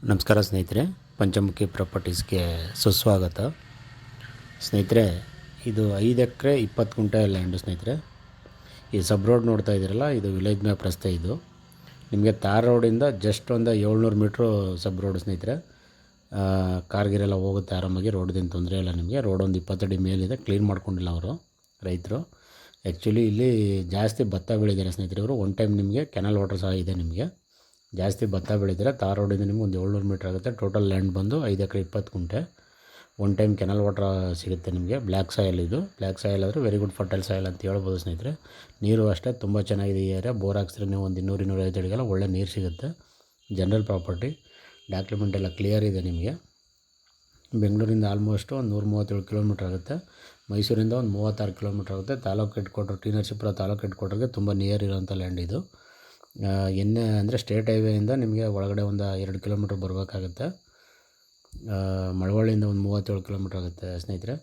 ನಮಸ್ಕಾರ ಸ್ನೇಹಿತರೆ, ಪಂಚಮುಖಿ ಪ್ರಾಪರ್ಟೀಸ್ಗೆ ಸುಸ್ವಾಗತ. ಸ್ನೇಹಿತರೆ, ಇದು 5 ಎಕರೆ 20 ಗುಂಟೆ ಲ್ಯಾಂಡು ಸ್ನೇಹಿತರೆ. ಈ ಸಬ್ ರೋಡ್ ನೋಡ್ತಾ ಇದ್ದೀರಲ್ಲ, ಇದು ವಿಲೇಜ್ ಮ್ಯಾಪ್ ರಸ್ತೆ. ಇದು ನಿಮಗೆ ತಾರ್ ರೋಡಿಂದ ಜಸ್ಟ್ ಒಂದು 700 ಮೀಟ್ರು ಸಬ್ ರೋಡ್ ಸ್ನೇಹಿತರೆ. ಕಾರ್ಗಿರೆಲ್ಲ ಹೋಗುತ್ತೆ ಆರಾಮಾಗಿ, ರೋಡ್ದೇನು ತೊಂದರೆ ಇಲ್ಲ ನಿಮಗೆ. ರೋಡ್ ಒಂದು 20 ಅಡಿ ಮೇಲಿದೆ, ಕ್ಲೀನ್ ಮಾಡ್ಕೊಂಡಿಲ್ಲ ಅವರು ರೈತರು. ಆ್ಯಕ್ಚುಲಿ ಇಲ್ಲಿ ಜಾಸ್ತಿ ಭತ್ತ ಬೆಳೆದಿದ್ದಾರೆ ಸ್ನೇಹಿತರೆ ಇವರು. ಒನ್ ಟೈಮ್ ನಿಮಗೆ ಕೆನಲ್ ವಾಟರ್ ಸಹ ಇದೆ. ನಿಮಗೆ ಜಾಸ್ತಿ ಭತ್ತ ಬೆಳೆದಿದ್ದಾರೆ. ತಾರ್ ರೋಡಿಂದ ನಿಮ್ಗೆ ಒಂದು 700 ಮೀಟ್ರ್ ಆಗುತ್ತೆ. ಟೋಟಲ್ ಲ್ಯಾಂಡ್ ಬಂದು 5 ಎಕರೆ 20 ಗುಂಟೆ. ಒನ್ ಟೈಮ್ ಕೆನಲ್ ವಾಟರ್ ಸಿಗುತ್ತೆ ನಿಮಗೆ. ಬ್ಲ್ಯಾಕ್ ಸಾಯಿಲ್ ಇದು. ಬ್ಲ್ಯಾಕ್ ಸಾಯಿಲ್ ಆದರೆ ವೆರಿ ಗುಡ್ ಫರ್ಟೈಲ್ ಸಾಯಿಲ್ ಅಂತ ಹೇಳ್ಬೋದು ಸ್ನೇಹಿತರೆ. ನೀರು ಅಷ್ಟೇ ತುಂಬ ಚೆನ್ನಾಗಿದೆ ಈ ಏರಿಯಾ. ಬೋರ್ ಹಾಕ್ಸಿದ್ರೆ ನೀವು ಒಂದು 200-250 ಅಡಿಗೆಲ್ಲ ಒಳ್ಳೆ ನೀರು ಸಿಗುತ್ತೆ. ಜನರಲ್ ಪ್ರಾಪರ್ಟಿ, ಡಾಕ್ಯುಮೆಂಟ್ ಎಲ್ಲ ಕ್ಲಿಯರ್ ಇದೆ ನಿಮಗೆ. ಬೆಂಗಳೂರಿಂದ ಆಲ್ಮೋಸ್ಟ್ ಒಂದು 137 ಕಿಲೋಮೀಟ್ರ್ ಆಗುತ್ತೆ. ಮೈಸೂರಿಂದ ಒಂದು 36 ಕಿಲೋಮೀಟ್ರ್ ಆಗುತ್ತೆ. ತಾಲೂಕು ಹೆಡ್ ಕ್ವಾರ್ಟರ್, ಟಿ ನರಸೀಪುರ ತಾಲೂಕು ಹೆಡ್ ಕ್ವಾರ್ಟರ್ಗೆ ತುಂಬ ನಿಯರ್ ಇರೋಂಥ ಲ್ಯಾಂಡ್ ಇದು. ಎಣ್ಣೆ ಅಂದರೆ ಸ್ಟೇಟ್ ಹೈವೇಯಿಂದ ನಿಮಗೆ ಒಳಗಡೆ ಒಂದು 2 ಕಿಲೋಮೀಟ್ರ್ ಬರಬೇಕಾಗುತ್ತೆ. ಮಳವಳ್ಳಿಯಿಂದ ಒಂದು 37 ಕಿಲೋಮೀಟ್ರ್ ಆಗುತ್ತೆ ಸ್ನೇಹಿತರೆ.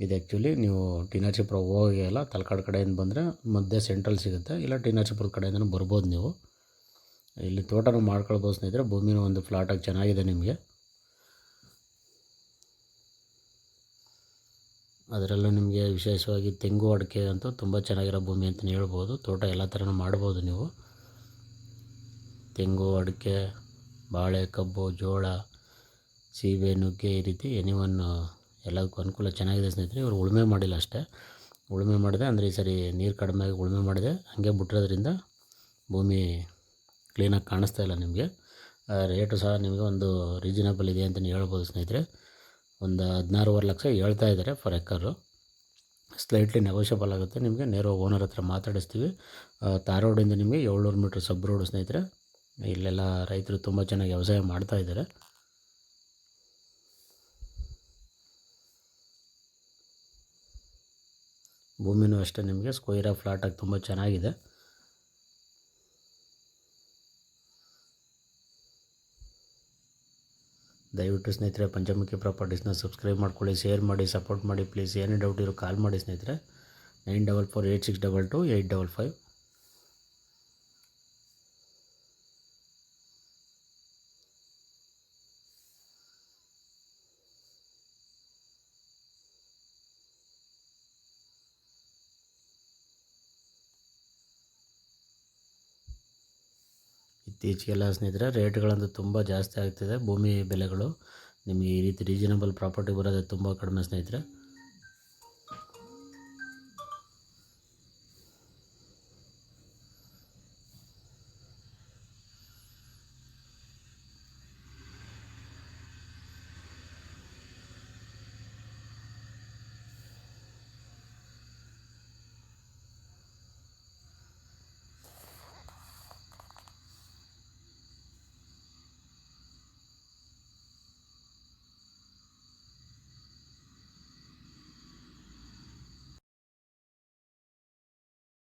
ಇದು ಆ್ಯಕ್ಚುಲಿ ನೀವು ಟಿ ನರಸೀಪುರ ಹೋಗಿ ಅಲ್ಲ, ತಲಕಾಡು ಕಡೆಯಿಂದ ಬಂದರೆ ಮಧ್ಯೆ ಸೆಂಟ್ರಲ್ ಸಿಗುತ್ತೆ, ಇಲ್ಲ ಟಿ ನರಸೀಪುರದ ಕಡೆಯಿಂದನೂ ಬರ್ಬೋದು ನೀವು. ಇಲ್ಲಿ ತೋಟನೂ ಮಾಡ್ಕೊಳ್ಬೋದು ಸ್ನೇಹಿತರೆ. ಭೂಮಿನೂ ಒಂದು ಫ್ಲಾಟಾಗಿ ಚೆನ್ನಾಗಿದೆ ನಿಮಗೆ. ಅದರಲ್ಲೂ ನಿಮಗೆ ವಿಶೇಷವಾಗಿ ತೆಂಗು ಅಡಿಕೆ ಅಂತೂ ತುಂಬ ಚೆನ್ನಾಗಿರೋ ಭೂಮಿ ಅಂತಲೇ ಹೇಳ್ಬೋದು. ತೋಟ ಎಲ್ಲ ಥರನೂ ಮಾಡ್ಬೋದು ನೀವು. ತೆಂಗು, ಅಡಿಕೆ, ಬಾಳೆ, ಕಬ್ಬು, ಜೋಳ, ಸೀಬೆ, ನುಗ್ಗೆ, ಈ ರೀತಿ ಎನಿವನ್ ಎಲ್ಲದಕ್ಕೂ ಅನುಕೂಲ ಚೆನ್ನಾಗಿದೆ ಸ್ನೇಹಿತರೆ. ಇವರು ಉಳುಮೆ ಮಾಡಿಲ್ಲ ಅಷ್ಟೇ. ಉಳುಮೆ ಮಾಡಿದೆ ಅಂದರೆ ಈ ಸರಿ ನೀರು ಕಡಿಮೆ ಆಗಿ ಉಳುಮೆ ಮಾಡಿದೆ, ಹಾಗೆ ಬಿಟ್ಟಿರೋದ್ರಿಂದ ಭೂಮಿ ಕ್ಲೀನಾಗಿ ಕಾಣಿಸ್ತಾ ಇಲ್ಲ ನಿಮಗೆ. ರೇಟು ಸಹ ನಿಮಗೆ ಒಂದು ರೀಸನಬಲ್ ಇದೆ ಅಂತಲೇ ಹೇಳ್ಬೋದು ಸ್ನೇಹಿತರೆ. ಒಂದು 16.5 ಲಕ್ಷ ಹೇಳ್ತಾ ಇದ್ದಾರೆ ಫರ್ ಎಕರು. ಸ್ಲೈಟ್ಲಿ ನೆಗೋಷಿಯಬಲ್ ಆಗುತ್ತೆ ನಿಮಗೆ. ನೇರವಾಗಿ ಓನರ್ ಹತ್ರ ಮಾತಾಡಿಸ್ತೀವಿ. ತಾರ್ ರೋಡಿಂದ ನಿಮಗೆ 700 ಮೀಟ್ರ್ ಸಬ್ ರೋಡು ಸ್ನೇಹಿತರೆ. ಇಲ್ಲೆಲ್ಲ ರೈತರು ತುಂಬ ಚೆನ್ನಾಗಿ ವ್ಯವಸಾಯ ಮಾಡ್ತಾ ಇದ್ದಾರೆ. ಭೂಮಿನೂ ಅಷ್ಟೇ ನಿಮಗೆ ಸ್ಕ್ವೇರ್ ಫ್ಲಾಟಾಗಿ ತುಂಬ ಚೆನ್ನಾಗಿದೆ. ದಯವಿಟ್ಟು ಸ್ನೇಹಿತರೆ ಪಂಚಮುಖಿ ಪ್ರಾಪರ್ಟೀಸ್ನ ಸಬ್ಸ್ಕ್ರೈಬ್ ಮಾಡ್ಕೊಳ್ಳಿ, ಶೇರ್ ಮಾಡಿ, ಸಪೋರ್ಟ್ ಮಾಡಿ ಪ್ಲೀಸ್. ಏನೇ ಡೌಟ್ ಇರೋ ಕಾಲ್ ಮಾಡಿ ಸ್ನೇಹಿತರೆ. 9448622855. ಇತ್ತೀಚೆಗೆಲ್ಲ ಸ್ನೇಹಿತರೆ ರೇಟ್ಗಳಂತೂ ತುಂಬ ಜಾಸ್ತಿ ಆಗ್ತಿದೆ. ಭೂಮಿ ಬೆಲೆಗಳು ನಿಮಗೆ ಈ ರೀತಿ ರೀಸನಬಲ್ ಪ್ರಾಪರ್ಟಿ ಬರೋದೇ ತುಂಬ ಕಡಿಮೆ ಸ್ನೇಹಿತರೆ.